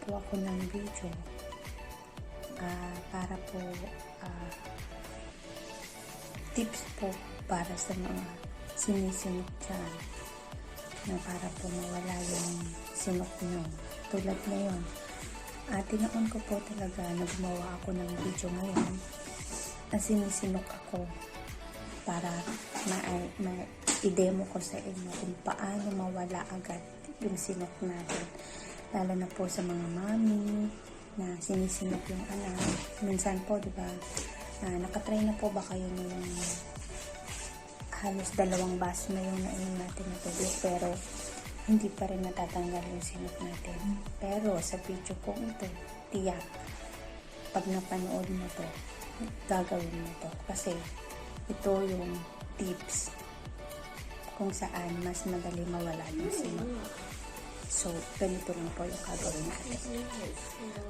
po ako ng video para po tips po para sa mga sinisinok dyan na para po mawala yung sinok nyo. Tulad ngayon, tinaon ko po talaga na gumawa ako ng video ngayon na sinisinok ako para i-demo ko sa inyo kung paano mawala agad yung sinok natin. Lalo na po sa mga mami na sinisinok yung anak. Minsan po, diba, nakatry na po ba kayo ng halos 2 baso na yung nainom natin na tubig pero hindi pa rin natatanggal yung sinok natin. Pero sa video po ito, tiyak, pag napanood mo to, gagawin mo to. Kasi ito yung tips kung saan mas madali mawala yung sinok. So, ganito lang po yung gagawin natin.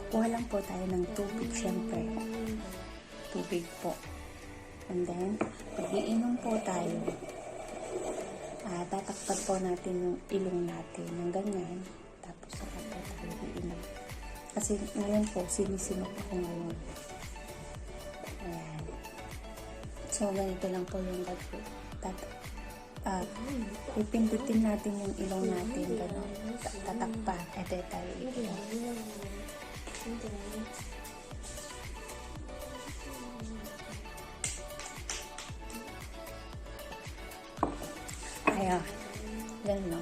Kuha lang po tayo ng tubig, syempre. Tubig po. And then, pag iinom po tayo, tatakpan po natin yung ilong natin ng ganyan. Tapos, saka po tayo iinom. Kasi ngayon po, sinisinok ako ngayon. Ayan. So, ganito lang po yung gagawin. Ipindutin natin yung ilong natin, gano'n. Tatakpan. Ito tayo iinom. Ayan. Ganun, no?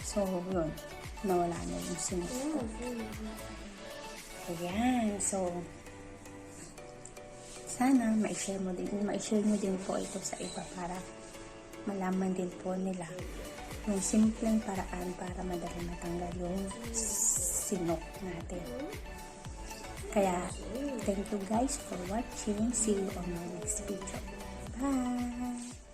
So, yun. Nawala na yung sinok ko. Ayan. So, sana ma-share mo din po ito sa iba para malaman din po nila yung simpleng paraan para madali matanggal yung sinok natin. Kaya, thank you guys for watching. See you on my next video. Bye!